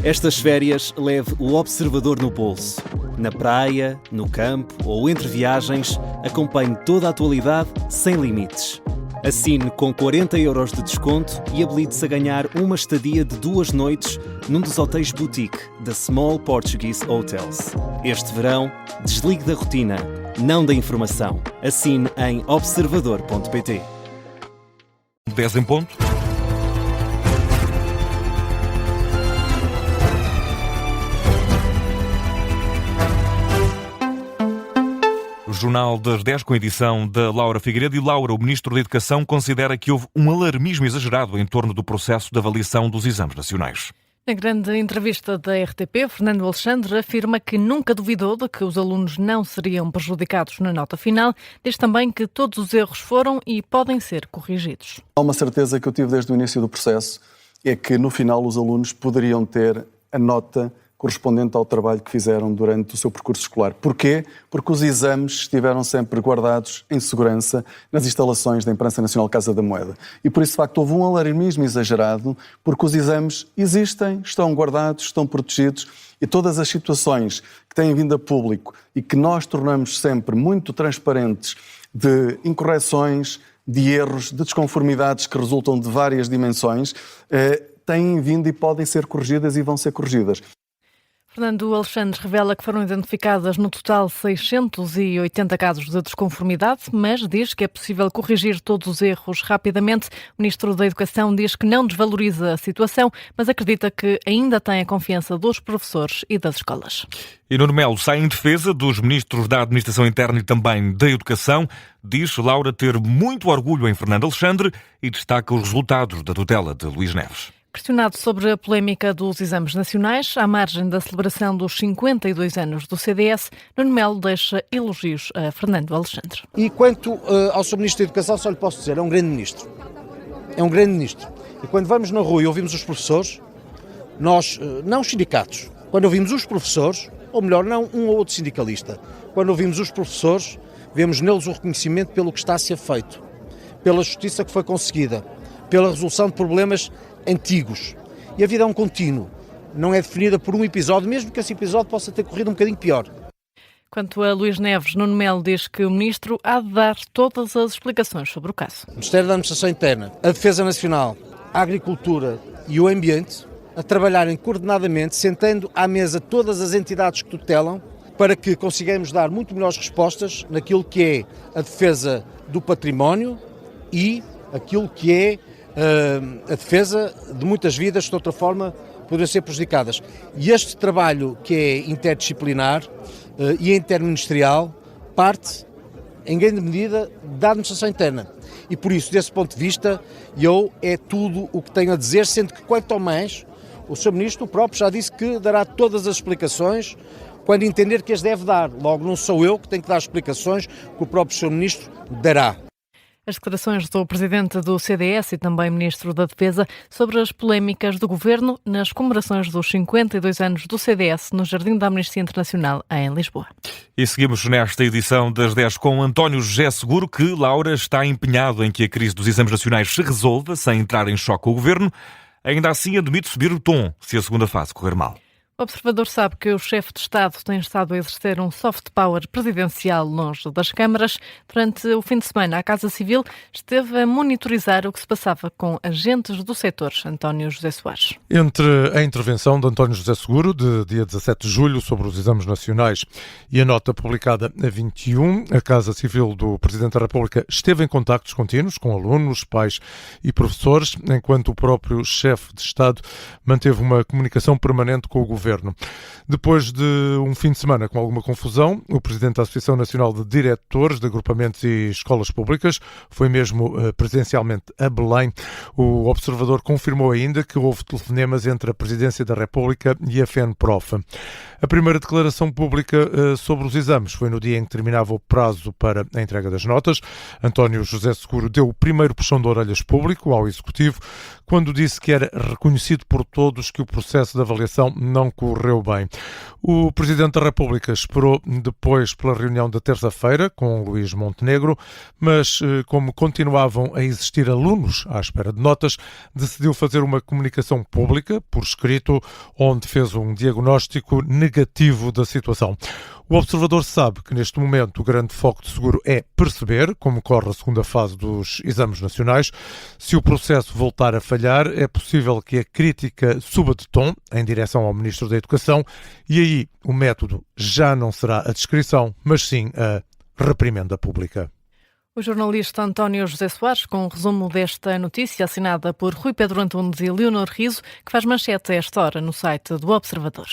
Estas férias leve o Observador no bolso. Na praia, no campo ou entre viagens, acompanhe toda a atualidade sem limites. Assine com 40€ de desconto e habilite-se a ganhar uma estadia de 2 noites num dos hotéis boutique da Small Portuguese Hotels. Este verão, desligue da rotina, não da informação. Assine em observador.pt. 10 em ponto. Jornal das 10 com a edição da Laura Figueiredo. E Laura, o Ministro da Educação considera que houve um alarmismo exagerado em torno do processo de avaliação dos exames nacionais. Na grande entrevista da RTP, Fernando Alexandre afirma que nunca duvidou de que os alunos não seriam prejudicados na nota final. Diz também que todos os erros foram e podem ser corrigidos. Há uma certeza que eu tive desde o início do processo, é que no final os alunos poderiam ter a nota correspondente ao trabalho que fizeram durante o seu percurso escolar. Porquê? Porque os exames estiveram sempre guardados em segurança nas instalações da Imprensa Nacional Casa da Moeda. E por isso, de facto, houve um alarmismo exagerado, porque os exames existem, estão guardados, estão protegidos, e todas as situações que têm vindo a público e que nós tornamos sempre muito transparentes, de incorreções, de erros, de desconformidades que resultam de várias dimensões, têm vindo e podem ser corrigidas e vão ser corrigidas. Fernando Alexandre revela que foram identificadas no total 680 casos de desconformidade, mas diz que é possível corrigir todos os erros rapidamente. O Ministro da Educação diz que não desvaloriza a situação, mas acredita que ainda tem a confiança dos professores e das escolas. E Nuno Melo sai em defesa dos ministros da Administração Interna e também da Educação. Diz Laura ter muito orgulho em Fernando Alexandre e destaca os resultados da tutela de Luís Neves. Questionado sobre a polémica dos exames nacionais, à margem da celebração dos 52 anos do CDS, Nuno Melo deixa elogios a Fernando Alexandre. E quanto ao Sr. Ministro da Educação, só lhe posso dizer, é um grande ministro. É um grande ministro. E quando vamos na rua e ouvimos os professores, nós, não os sindicatos, quando ouvimos os professores, ou melhor, não um ou outro sindicalista, quando ouvimos os professores, vemos neles o reconhecimento pelo que está a ser feito, pela justiça que foi conseguida, pela resolução de problemas antigos. E a vida é um contínuo, não é definida por um episódio, mesmo que esse episódio possa ter corrido um bocadinho pior. Quanto a Luís Neves, Nuno Melo diz que o Ministro há de dar todas as explicações sobre o caso. O Ministério da Administração Interna, a Defesa Nacional, a Agricultura e o Ambiente a trabalharem coordenadamente, sentando à mesa todas as entidades que tutelam, para que consigamos dar muito melhores respostas naquilo que é a defesa do património e aquilo que é a defesa de muitas vidas que de outra forma poderiam ser prejudicadas. E este trabalho que é interdisciplinar e interministerial parte em grande medida da administração interna. E por isso, desse ponto de vista, é tudo o que tenho a dizer, sendo que quanto ao mais, o Sr. Ministro próprio já disse que dará todas as explicações quando entender que as deve dar. Logo, não sou eu que tenho que dar explicações, que o próprio Sr. Ministro dará. As declarações do Presidente do CDS e também Ministro da Defesa sobre as polémicas do Governo nas comemorações dos 52 anos do CDS no Jardim da Amnistia Internacional em Lisboa. E seguimos nesta edição das 10 com António José Seguro, que Laura está empenhado em que a crise dos exames nacionais se resolva sem entrar em choque com o Governo. Ainda assim admite subir o tom se a segunda fase correr mal. O observador sabe que o chefe de Estado tem estado a exercer um soft power presidencial longe das câmaras. Durante o fim de semana, a Casa Civil esteve a monitorizar o que se passava com agentes do setor. António José Soares. Entre a intervenção de António José Seguro, de dia 17 de julho, sobre os exames nacionais e a nota publicada a 21, a Casa Civil do Presidente da República esteve em contactos contínuos com alunos, pais e professores, enquanto o próprio chefe de Estado manteve uma comunicação permanente com o Governo. Depois de um fim de semana com alguma confusão, o Presidente da Associação Nacional de Diretores de Agrupamentos e Escolas Públicas foi mesmo presencialmente a Belém. O observador confirmou ainda que houve telefonemas entre a Presidência da República e a FENPROF. A primeira declaração pública sobre os exames foi no dia em que terminava o prazo para a entrega das notas. António José Seguro deu o primeiro puxão de orelhas público ao Executivo, quando disse que era reconhecido por todos que o processo de avaliação não correu bem. O Presidente da República esperou depois pela reunião da terça-feira com Luís Montenegro, mas como continuavam a existir alunos à espera de notas, decidiu fazer uma comunicação pública, por escrito, onde fez um diagnóstico negativo da situação. O observador sabe que neste momento o grande foco de seguro é perceber como corre a segunda fase dos exames nacionais. Se o processo voltar a falhar, é possível que a crítica suba de tom em direção ao Ministro da Educação e aí o método já não será a descrição, mas sim a reprimenda pública. O jornalista António José Soares, com um resumo desta notícia assinada por Rui Pedro Antunes e Leonor Riso, que faz manchete a esta hora no site do Observador.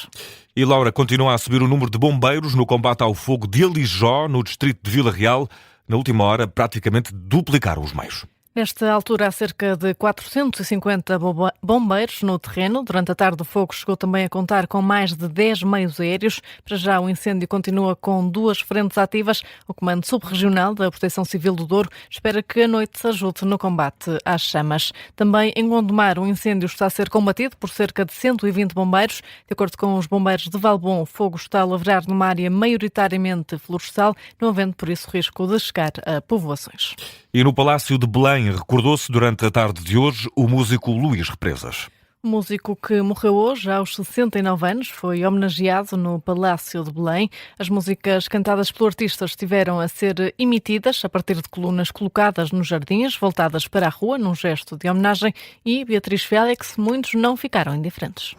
E Laura, continua a subir o número de bombeiros no combate ao fogo de Alijó, no distrito de Vila Real. Na última hora, praticamente duplicaram os meios. Nesta altura, há cerca de 450 bombeiros no terreno. Durante a tarde, o fogo chegou também a contar com mais de 10 meios aéreos. Para já, o incêndio continua com 2 frentes ativas. O Comando Subregional da Proteção Civil do Douro espera que a noite se ajude no combate às chamas. Também em Gondomar, o incêndio está a ser combatido por cerca de 120 bombeiros. De acordo com os bombeiros de Valbom, o fogo está a lavrar numa área maioritariamente florestal, não havendo por isso risco de chegar a povoações. E no Palácio de Belém recordou-se durante a tarde de hoje o músico Luís Represas. O músico que morreu hoje, aos 69 anos, foi homenageado no Palácio de Belém. As músicas cantadas pelo artista estiveram a ser emitidas a partir de colunas colocadas nos jardins, voltadas para a rua, num gesto de homenagem, e Beatriz Félix, muitos não ficaram indiferentes.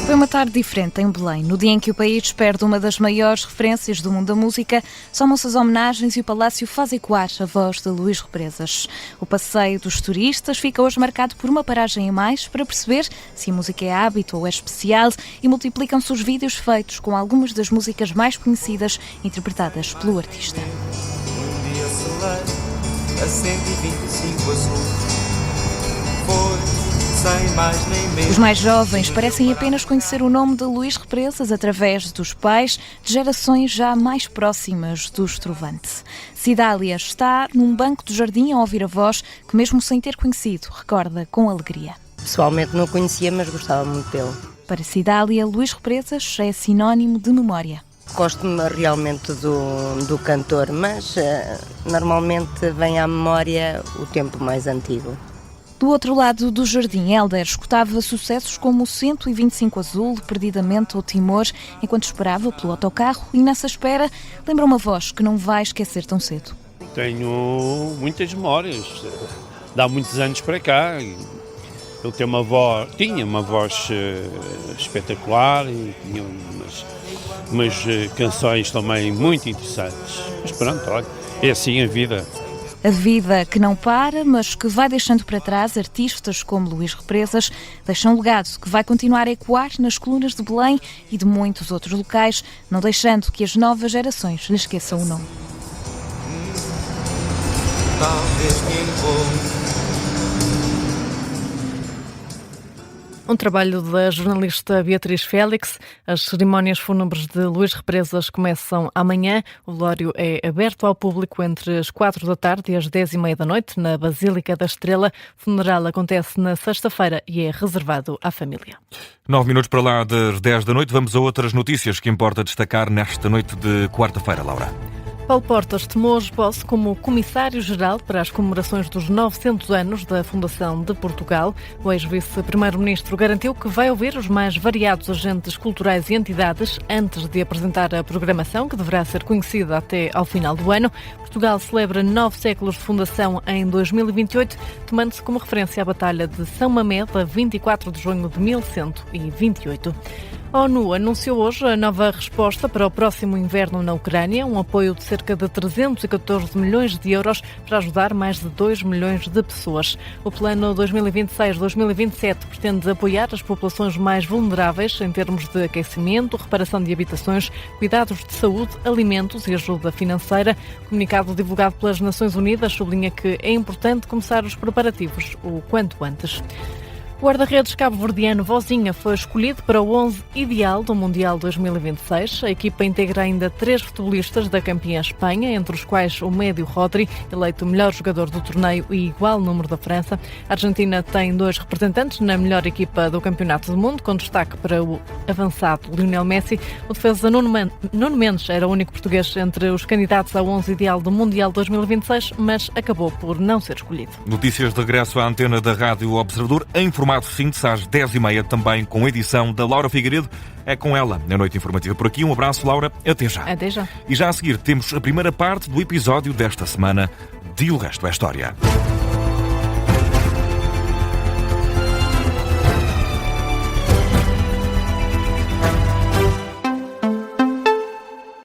Foi uma tarde diferente em Belém. No dia em que o país perde uma das maiores referências do mundo da música, somam-se as homenagens e o Palácio faz ecoar a voz de Luís Represas. O passeio dos turistas fica hoje marcado por uma paragem a mais para perceber se a música é hábito ou é especial e multiplicam-se os vídeos feitos com algumas das músicas mais conhecidas interpretadas pelo artista. Um dia selei a 125 azul. Foi sem mais nem menos. Os mais jovens parecem apenas conhecer o nome de Luís Represas através dos pais de gerações já mais próximas do estrovante. Cidália está num banco do jardim a ouvir a voz que, mesmo sem ter conhecido, recorda com alegria. Pessoalmente não conhecia, mas gostava muito dele. Para Cidália, Luís Represas é sinónimo de memória. Gosto-me realmente do cantor, mas normalmente vem à memória o tempo mais antigo. Do outro lado do jardim, Hélder escutava sucessos como o 125 Azul, Perdidamente ou Timor, enquanto esperava pelo autocarro e, nessa espera, lembra uma voz que não vai esquecer tão cedo. Tenho muitas memórias, de há muitos anos para cá. Ele tinha uma voz espetacular e tinha umas canções também muito interessantes. Mas pronto, olha, é assim a vida. A vida que não para, mas que vai deixando para trás artistas como Luís Represas, deixa um legado que vai continuar a ecoar nas colunas de Belém e de muitos outros locais, não deixando que as novas gerações lhe esqueçam o nome. Talvez me envolva. Um trabalho da jornalista Beatriz Félix. As cerimónias fúnebres de Luís Represas começam amanhã. O velório é aberto ao público entre as 4 da tarde e as 10h30 da noite, na Basílica da Estrela. O funeral acontece na sexta-feira e é reservado à família. 9 minutos para lá das 10 da noite. Vamos a outras notícias que importa destacar nesta noite de quarta-feira, Laura. Paulo Portas tomou hoje posse como Comissário-Geral para as comemorações dos 900 anos da Fundação de Portugal. O ex-vice-primeiro-ministro garantiu que vai ouvir os mais variados agentes culturais e entidades antes de apresentar a programação, que deverá ser conhecida até ao final do ano. Portugal celebra 9 séculos de fundação em 2028, tomando-se como referência a Batalha de São Mamede, a 24 de junho de 1128. A ONU anunciou hoje a nova resposta para o próximo inverno na Ucrânia, um apoio de cerca de 314 milhões de euros para ajudar mais de 2 milhões de pessoas. O plano 2026-2027 pretende apoiar as populações mais vulneráveis em termos de aquecimento, reparação de habitações, cuidados de saúde, alimentos e ajuda financeira. O comunicado divulgado pelas Nações Unidas sublinha que é importante começar os preparativos o quanto antes. O guarda-redes cabo-verdiano Vozinha foi escolhido para o 11 ideal do Mundial 2026. A equipa integra ainda 3 futebolistas da campeã Espanha, entre os quais o médio Rodri, eleito o melhor jogador do torneio e igual número da França. A Argentina tem 2 representantes na melhor equipa do Campeonato do Mundo, com destaque para o avançado Lionel Messi. O defesa Nuno Mendes era o único português entre os candidatos ao 11 ideal do Mundial 2026, mas acabou por não ser escolhido. Notícias de regresso à antena da Rádio Observador, em formato síntese às 10h30, também com edição da Laura Figueiredo. É com ela na Noite Informativa por aqui. Um abraço, Laura. Até já. Até já. E já a seguir temos a primeira parte do episódio desta semana de O Resto é História.